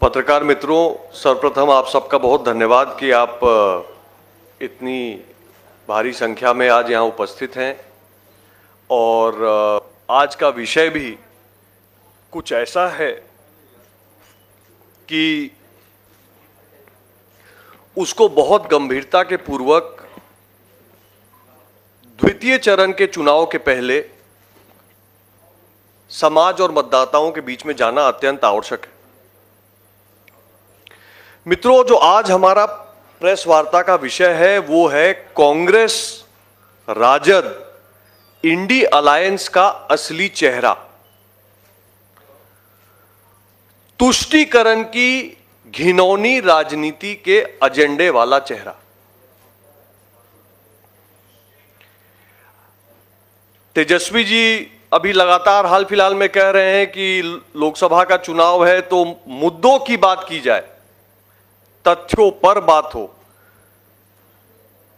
पत्रकार मित्रों, सर्वप्रथम आप सबका बहुत धन्यवाद कि आप इतनी भारी संख्या में आज यहाँ उपस्थित हैं और आज का विषय भी कुछ ऐसा है कि उसको बहुत गंभीरता के पूर्वक द्वितीय चरण के चुनाव के पहले समाज और मतदाताओं के बीच में जाना अत्यंत आवश्यक है। मित्रों, जो आज हमारा प्रेस वार्ता का विषय है वो है कांग्रेस राजद इंडी अलायंस का असली चेहरा, तुष्टीकरण की घिनौनी राजनीति के एजेंडे वाला चेहरा। तेजस्वी जी अभी लगातार हाल फिलहाल में कह रहे हैं कि लोकसभा का चुनाव है तो मुद्दों की बात की जाए, तथ्यों पर बात हो।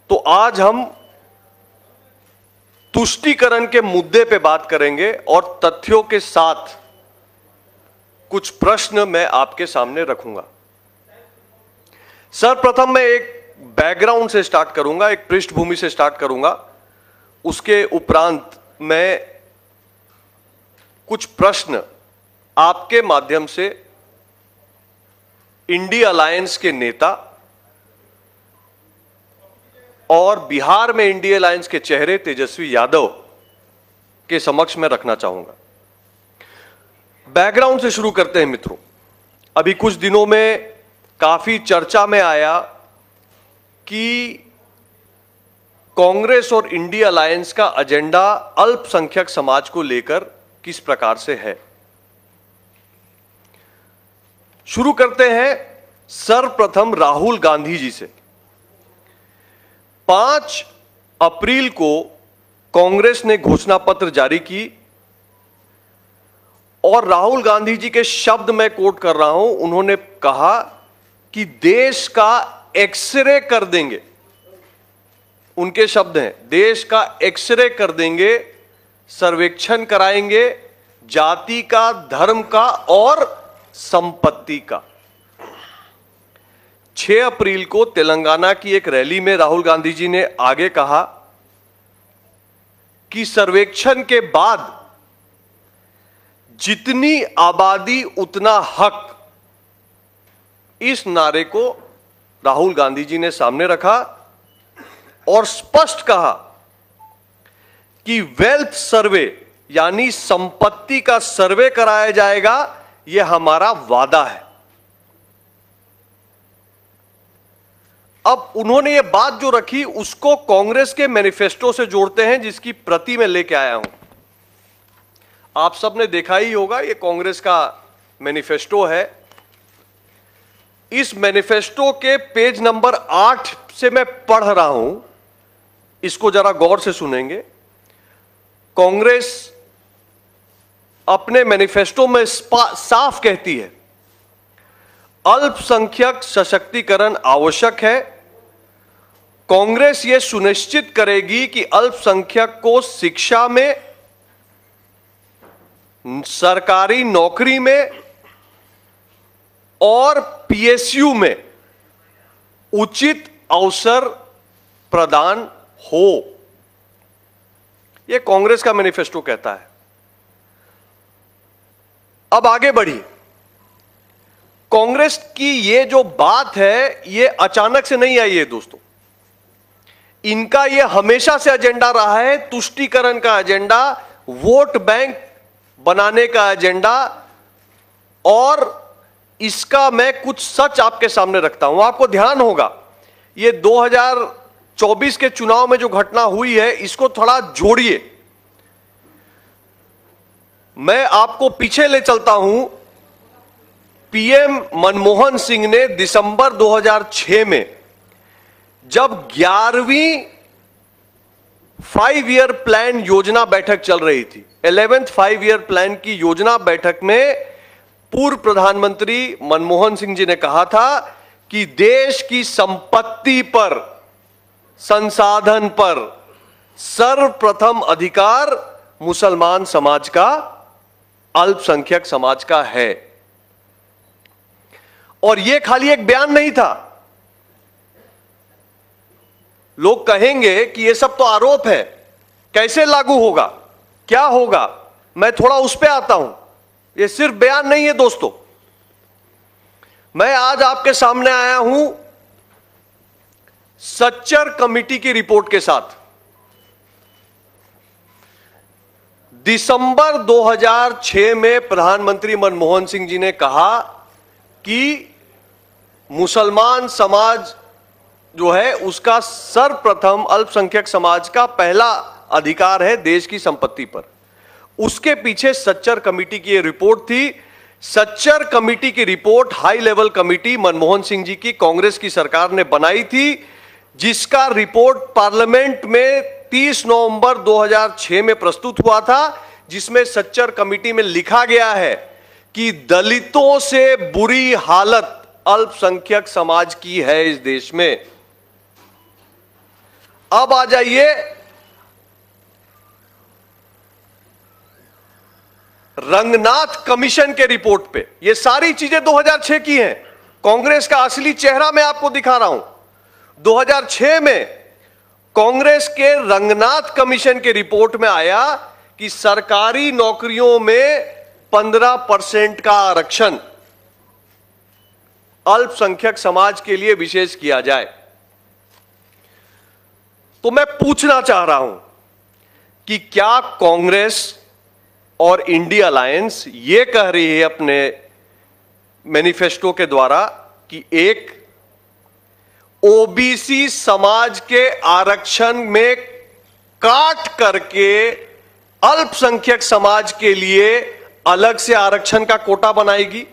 तो आज हम तुष्टीकरण के मुद्दे पे बात करेंगे और तथ्यों के साथ कुछ प्रश्न मैं आपके सामने रखूंगा। सर्वप्रथम मैं एक बैकग्राउंड से स्टार्ट करूंगा, एक पृष्ठभूमि से स्टार्ट करूंगा। उसके उपरांत मैं कुछ प्रश्न आपके माध्यम से इंडी अलायंस के नेता और बिहार में इंडी अलायंस के चेहरे तेजस्वी यादव के समक्ष में रखना चाहूंगा। बैकग्राउंड से शुरू करते हैं मित्रों। अभी कुछ दिनों में काफी चर्चा में आया कि कांग्रेस और इंडी अलायंस का एजेंडा अल्पसंख्यक समाज को लेकर किस प्रकार से है। शुरू करते हैं सर्वप्रथम राहुल गांधी जी से। 5 अप्रैल को कांग्रेस ने घोषणा पत्र जारी की और राहुल गांधी जी के शब्द मैं कोट कर रहा हूं। उन्होंने कहा कि देश का एक्सरे कर देंगे। उनके शब्द हैं, देश का एक्सरे कर देंगे, सर्वेक्षण कराएंगे जाति का, धर्म का और संपत्ति का। 6 अप्रैल को तेलंगाना की एक रैली में राहुल गांधी जी ने आगे कहा कि सर्वेक्षण के बाद जितनी आबादी उतना हक, इस नारे को राहुल गांधी जी ने सामने रखा और स्पष्ट कहा कि वेल्थ सर्वे यानी संपत्ति का सर्वे कराया जाएगा, यह हमारा वादा है। अब उन्होंने यह बात जो रखी उसको कांग्रेस के मैनिफेस्टो से जोड़ते हैं, जिसकी प्रति मैं लेके आया हूं। आप सबने देखा ही होगा, यह कांग्रेस का मैनिफेस्टो है। इस मैनिफेस्टो के पेज नंबर 8 से मैं पढ़ रहा हूं, इसको जरा गौर से सुनेंगे। कांग्रेस अपने मैनिफेस्टो में साफ कहती है, अल्पसंख्यक सशक्तिकरण आवश्यक है। कांग्रेस यह सुनिश्चित करेगी कि अल्पसंख्यक को शिक्षा में, सरकारी नौकरी में और पीएसयू में उचित अवसर प्रदान हो। यह कांग्रेस का मैनिफेस्टो कहता है। अब आगे बढ़िए। कांग्रेस की यह जो बात है यह अचानक से नहीं आई है दोस्तों। इनका यह हमेशा से एजेंडा रहा है, तुष्टीकरण का एजेंडा, वोट बैंक बनाने का एजेंडा। और इसका मैं कुछ सच आपके सामने रखता हूं। आपको ध्यान होगा ये 2024 के चुनाव में जो घटना हुई है इसको थोड़ा जोड़िए। मैं आपको पीछे ले चलता हूं। पीएम मनमोहन सिंह ने दिसंबर 2006 में जब 11वीं 5 ईयर प्लान योजना बैठक चल रही थी, 11th 5 ईयर प्लान की योजना बैठक में पूर्व प्रधानमंत्री मनमोहन सिंह जी ने कहा था कि देश की संपत्ति पर, संसाधन पर सर्वप्रथम अधिकार मुसलमान समाज का, अल्पसंख्यक समाज का है। और यह खाली एक बयान नहीं था। लोग कहेंगे कि यह सब तो आरोप है, कैसे लागू होगा, क्या होगा। मैं थोड़ा उस पर आता हूं। यह सिर्फ बयान नहीं है दोस्तों। मैं आज आपके सामने आया हूं सच्चर कमेटी की रिपोर्ट के साथ। दिसंबर 2006 में प्रधानमंत्री मनमोहन सिंह जी ने कहा कि मुसलमान समाज जो है उसका सर्वप्रथम अल्पसंख्यक समाज का पहला अधिकार है देश की संपत्ति पर। उसके पीछे सच्चर कमेटी की यह रिपोर्ट थी। सच्चर कमेटी की report high level committee Manmohan Singh ji की कांग्रेस की सरकार ने बनाई थी, जिसका रिपोर्ट पार्लियामेंट में 30 नवंबर 2006 में प्रस्तुत हुआ था, जिसमें सच्चर कमेटी में लिखा गया है कि दलितों से बुरी हालत अल्पसंख्यक समाज की है इस देश में। अब आ जाइए रंगनाथ कमीशन के रिपोर्ट पे। ये सारी चीजें 2006 की हैं। कांग्रेस का असली चेहरा मैं आपको दिखा रहा हूं। 2006 में कांग्रेस के रंगनाथ कमीशन के रिपोर्ट में आया कि सरकारी नौकरियों में 15% का आरक्षण अल्पसंख्यक समाज के लिए विशेष किया जाए। तो मैं पूछना चाह रहा हूं कि क्या कांग्रेस और इंडिया अलायंस ये कह रही है अपने मैनिफेस्टो के द्वारा कि एक ओबीसी समाज के आरक्षण में काट करके अल्पसंख्यक समाज के लिए अलग से आरक्षण का कोटा बनाएगी?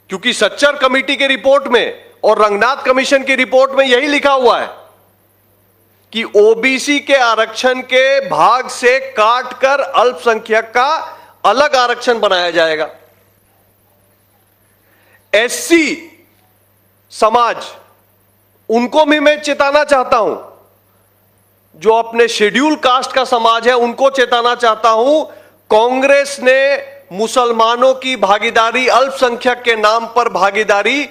क्योंकि सच्चर कमेटी के रिपोर्ट में और रंगनाथ कमीशन की रिपोर्ट में यही लिखा हुआ है कि ओबीसी के आरक्षण के भाग से काटकर अल्पसंख्यक का अलग आरक्षण बनाया जाएगा। एससी समाज, उनको भी मैं चेताना चाहता हूं, जो अपने शेड्यूल कास्ट का समाज है उनको चेताना चाहता हूं। कांग्रेस ने मुसलमानों की भागीदारी, अल्पसंख्यक के नाम पर भागीदारी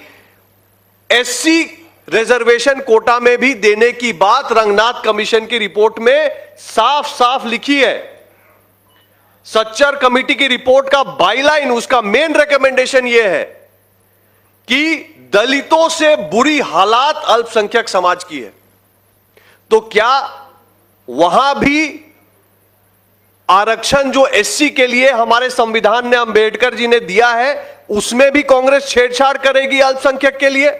एससी रिजर्वेशन कोटा में भी देने की बात रंगनाथ कमीशन की रिपोर्ट में साफ साफ लिखी है। सच्चर कमेटी की रिपोर्ट का बाईलाइन, उसका मेन रिकमेंडेशन यह है कि दलितों से बुरी हालात अल्पसंख्यक समाज की है। तो क्या वहां भी आरक्षण जो एससी के लिए हमारे संविधान ने अंबेडकर जी ने दिया है, उसमें भी कांग्रेस छेड़छाड़ करेगी अल्पसंख्यक के लिए?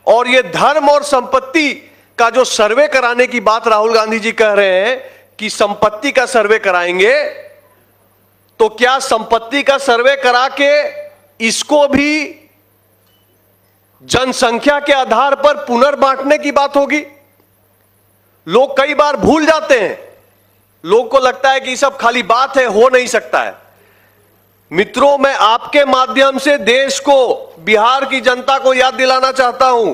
और यह धर्म और संपत्ति का जो सर्वे कराने की बात राहुल गांधी जी कह रहे हैं कि संपत्ति का सर्वे कराएंगे, तो क्या संपत्ति का सर्वे करा के इसको भी जनसंख्या के आधार पर पुनर्बांटने की बात होगी? लोग कई बार भूल जाते हैं। लोग को लगता है कि सब खाली बात है, हो नहीं सकता है। मित्रों, मैं आपके माध्यम से देश को, बिहार की जनता को याद दिलाना चाहता हूं,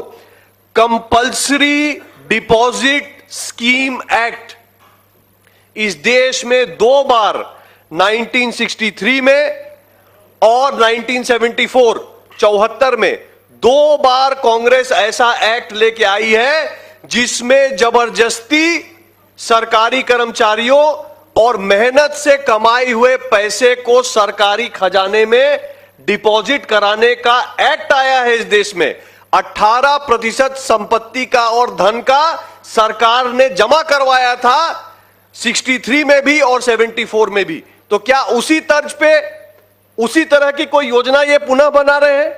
कंपल्सरी डिपॉजिट स्कीम एक्ट इस देश में 2 बार 1963 में और 1974 74 में 2 बार कांग्रेस ऐसा एक्ट लेके आई है जिसमें जबरदस्ती सरकारी कर्मचारियों और मेहनत से कमाए हुए पैसे को सरकारी खजाने में डिपॉजिट कराने का एक्ट आया है इस देश में। 18% संपत्ति का और धन का सरकार ने जमा करवाया था 63 में भी और 74 में भी। तो क्या उसी तर्ज पे, उसी तरह की कोई योजना ये पुनः बना रहे हैं?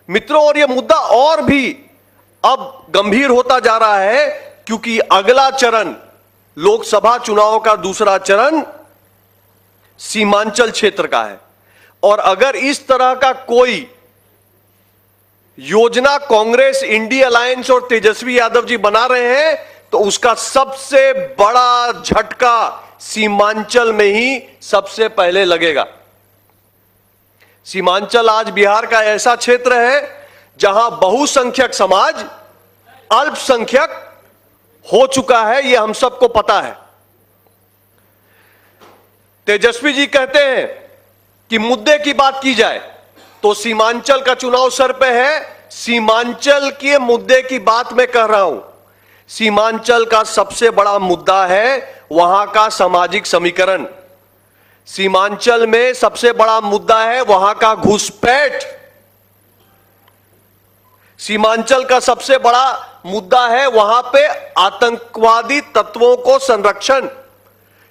मित्रों, और ये मुद्दा और भी अब गंभीर होता जा रहा है, क्योंकि अगला चरण, लोकसभा चुनाव का दूसरा चरण सीमांचल क्षेत्र का है। और अगर इस तरह का कोई योजना कांग्रेस, इंडिया अलायंस और तेजस्वी यादव जी बना रहे हैं, तो उसका सबसे बड़ा झटका सीमांचल में ही सबसे पहले लगेगा। सीमांचल आज बिहार का ऐसा क्षेत्र है जहां बहुसंख्यक समाज अल्पसंख्यक हो चुका है, यह हम सबको पता है। तेजस्वी जी कहते हैं कि मुद्दे की बात की जाए तो सीमांचल का चुनाव सर पे है। सीमांचल के मुद्दे की बात मैं कर रहा हूं। सीमांचल का सबसे बड़ा मुद्दा है वहां का सामाजिक समीकरण। सीमांचल में सबसे बड़ा मुद्दा है वहां का घुसपैठ। सीमांचल का सबसे बड़ा मुद्दा है वहां पे आतंकवादी तत्वों को संरक्षण।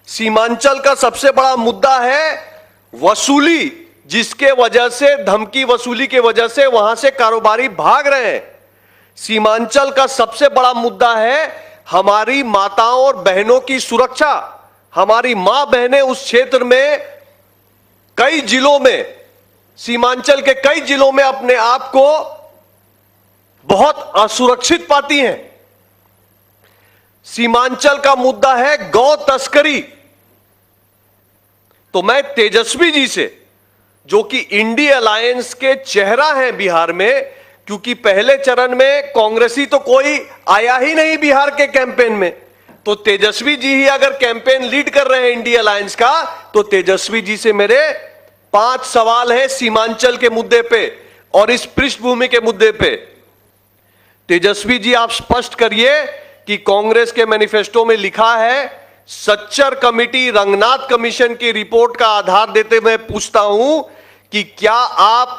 सीमांचल का सबसे बड़ा मुद्दा है वसूली, जिसके वजह से, धमकी वसूली के वजह से वहां से कारोबारी भाग रहे हैं। सीमांचल का सबसे बड़ा मुद्दा है हमारी माताओं और बहनों की सुरक्षा। हमारी मां बहनें उस क्षेत्र में, कई जिलों में, सीमांचल के कई जिलों में अपने आप को बहुत असुरक्षित पाती हैं। सीमांचल का मुद्दा है गौ तस्करी। तो मैं तेजस्वी जी से, जो कि इंडी अलायंस के चेहरा हैं बिहार में, क्योंकि पहले चरण में कांग्रेसी तो कोई आया ही नहीं बिहार के कैंपेन में, तो तेजस्वी जी ही अगर कैंपेन लीड कर रहे हैं इंडी अलायंस का, तो तेजस्वी जी से मेरे 5 सवाल हैं सीमांचल के मुद्दे पे और इस पृष्ठभूमि के मुद्दे पे। तेजस्वी जी, आप स्पष्ट करिए कि कांग्रेस के मैनिफेस्टो में लिखा है, सच्चर कमेटी रंगनाथ कमीशन की रिपोर्ट का आधार देते हुए पूछता हूं कि क्या आप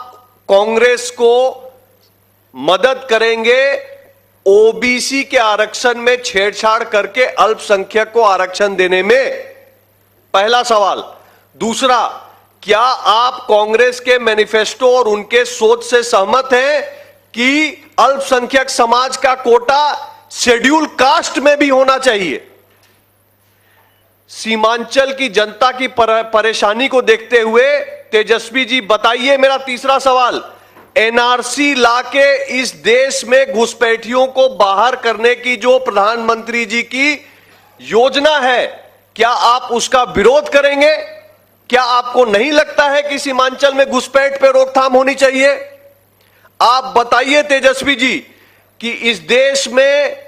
कांग्रेस को मदद करेंगे ओबीसी के आरक्षण में छेड़छाड़ करके अल्पसंख्यक को आरक्षण देने में? पहला सवाल। दूसरा, क्या आप कांग्रेस के मैनिफेस्टो और उनके सोच से सहमत हैं कि अल्पसंख्यक समाज का कोटा शेड्यूल कास्ट में भी होना चाहिए? सीमांचल की जनता की परेशानी को देखते हुए तेजस्वी जी बताइए, मेरा तीसरा सवाल, एनआरसी लाके इस देश में घुसपैठियों को बाहर करने की जो प्रधानमंत्री जी की योजना है, क्या आप उसका विरोध करेंगे? क्या आपको नहीं लगता है कि सीमांचल में घुसपैठ पर रोकथाम होनी चाहिए? आप बताइए तेजस्वी जी कि इस देश में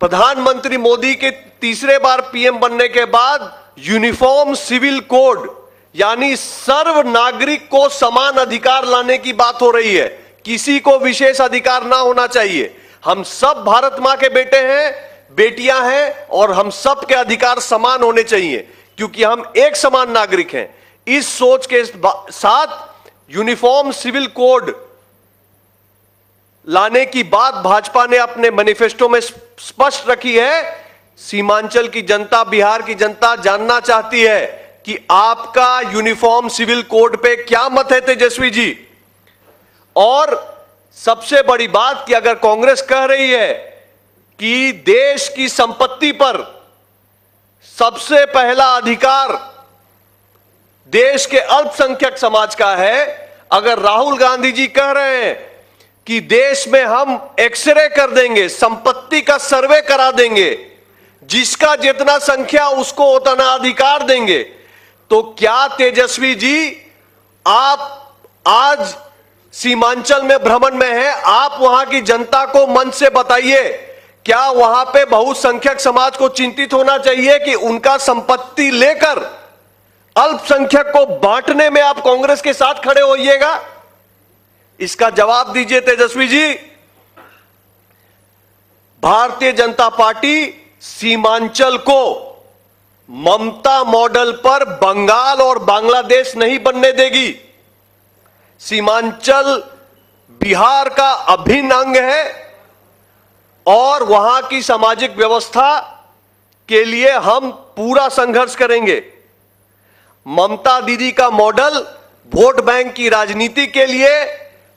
प्रधानमंत्री मोदी के तीसरे बार पीएम बनने के बाद यूनिफॉर्म सिविल कोड, यानी सर्व नागरिक को समान अधिकार लाने की बात हो रही है। किसी को विशेष अधिकार ना होना चाहिए। हम सब भारत मां के बेटे हैं, बेटियां हैं और हम सब के अधिकार समान होने चाहिए क्योंकि हम एक समान नागरिक हैं। इस सोच के साथ यूनिफॉर्म सिविल कोड लाने की बात भाजपा ने अपने मैनिफेस्टो में स्पष्ट रखी है। सीमांचल की जनता, बिहार की जनता जानना चाहती है कि आपका यूनिफॉर्म सिविल कोड पे क्या मत है तेजस्वी जी। और सबसे बड़ी बात कि अगर कांग्रेस कह रही है कि देश की संपत्ति पर सबसे पहला अधिकार देश के अल्पसंख्यक समाज का है, अगर राहुल गांधी जी कह रहे हैं कि देश में हम एक्सरे कर देंगे, संपत्ति का सर्वे करा देंगे, जिसका जितना संख्या उसको उतना अधिकार देंगे, तो क्या तेजस्वी जी आप आज सीमांचल में भ्रमण में हैं, आप वहां की जनता को मन से बताइए, क्या वहां पे बहुसंख्यक समाज को चिंतित होना चाहिए कि उनका संपत्ति लेकर अल्पसंख्यक को बांटने में आप कांग्रेस के साथ खड़े होइएगा? इसका जवाब दीजिए तेजस्वी जी। भारतीय जनता पार्टी सीमांचल को ममता मॉडल पर बंगाल और बांग्लादेश नहीं बनने देगी। सीमांचल बिहार का अभिन्न अंग है और वहां की सामाजिक व्यवस्था के लिए हम पूरा संघर्ष करेंगे। ममता दीदी का मॉडल वोट बैंक की राजनीति के लिए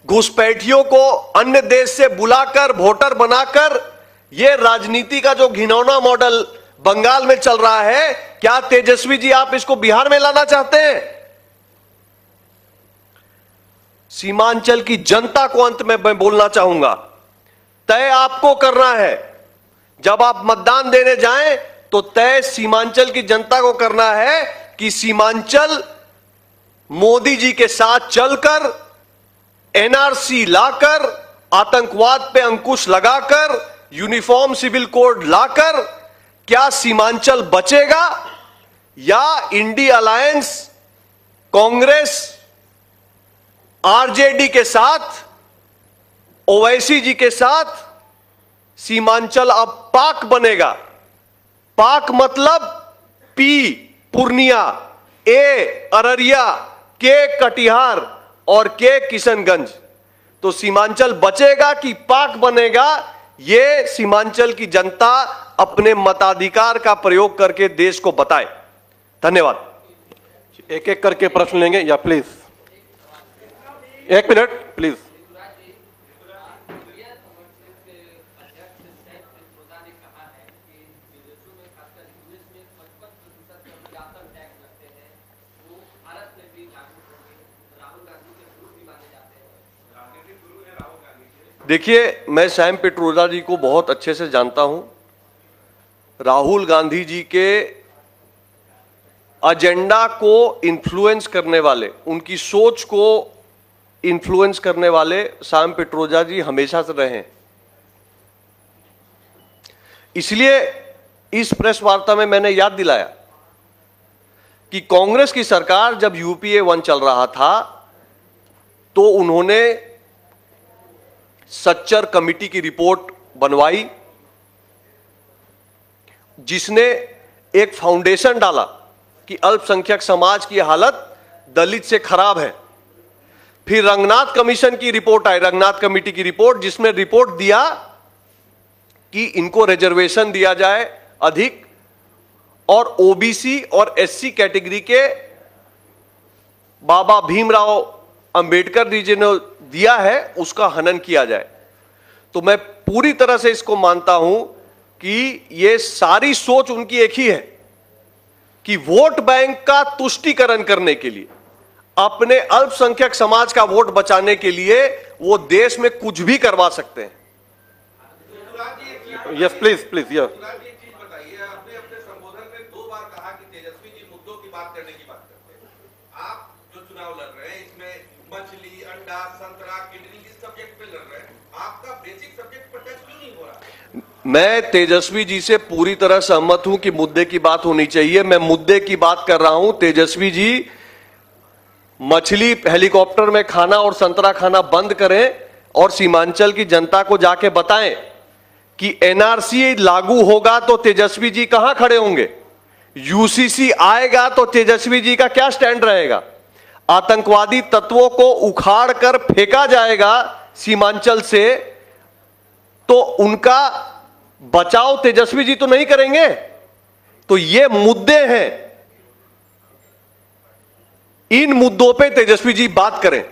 घुसपैठियों को अन्य देश से बुलाकर वोटर बनाकर, यह राजनीति का जो घिनौना मॉडल बंगाल में चल रहा है, क्या तेजस्वी जी आप इसको बिहार में लाना चाहते हैं? सीमांचल की जनता को अंत में मैं बोलना चाहूंगा, तय आपको करना है। जब आप मतदान देने जाएं तो तय सीमांचल की जनता को करना है कि सीमांचल मोदी जी के साथ चलकर, एनआरसी लाकर, आतंकवाद पे अंकुश लगाकर, यूनिफॉर्म सिविल कोड लाकर क्या सीमांचल बचेगा या इंडी अलायंस कांग्रेस आरजेडी के साथ, ओवैसी जी के साथ सीमांचल अब पाक बनेगा। पाक मतलब पी पूर्णिया, ए अररिया, के कटिहार और के किशनगंज। तो सीमांचल बचेगा कि पाक बनेगा, यह सीमांचल की जनता अपने मताधिकार का प्रयोग करके देश को बताए। धन्यवाद। एक एक करके प्रश्न लेंगे या प्लीज 1 मिनट प्लीज। देखिए, मैं सैम पित्रोदा जी को बहुत अच्छे से जानता हूं। राहुल गांधी जी के एजेंडा को इन्फ्लुएंस करने वाले, उनकी सोच को इन्फ्लुएंस करने वाले सैम पित्रोदा जी हमेशा से रहे हैं। इसलिए इस प्रेस वार्ता में मैंने याद दिलाया कि कांग्रेस की सरकार जब यूपीए 1 चल रहा था तो उन्होंने सच्चर कमेटी की रिपोर्ट बनवाई, जिसने एक फाउंडेशन डाला कि अल्पसंख्यक समाज की हालत दलित से खराब है। फिर रंगनाथ कमीशन की रिपोर्ट आई, रंगनाथ कमेटी की रिपोर्ट, जिसमें रिपोर्ट दिया कि इनको रिजर्वेशन दिया जाए अधिक और ओबीसी और एससी कैटेगरी के बाबा भीमराव अंबेडकर जी जिन्होंने दिया है उसका हनन किया जाए। तो मैं पूरी तरह से इसको मानता हूं कि यह सारी सोच उनकी एक ही है कि वोट बैंक का तुष्टीकरण करने के लिए, अपने अल्पसंख्यक समाज का वोट बचाने के लिए वो देश में कुछ भी करवा सकते हैं। Yes please please. यस मछली, अंडा, संतरा, किडनी इस सब्जेक्ट पे लड़ रहे हैं, आपका बेसिक सब्जेक्ट पर टच क्यों नहीं हो रहा? मैं तेजस्वी जी से पूरी तरह सहमत हूं कि मुद्दे की बात होनी चाहिए। मैं मुद्दे की बात कर रहा हूं। तेजस्वी जी मछली हेलीकॉप्टर में खाना और संतरा खाना बंद करें और सीमांचल की जनता को जाके बताएं कि एनआरसी लागू होगा तो तेजस्वी जी कहां खड़े होंगे, यूसीसी आएगा तो तेजस्वी जी का क्या स्टैंड रहेगा, आतंकवादी तत्वों को उखाड़ कर फेंका जाएगा सीमांचल से तो उनका बचाव तेजस्वी जी तो नहीं करेंगे। तो ये मुद्दे हैं, इन मुद्दों पे तेजस्वी जी बात करें।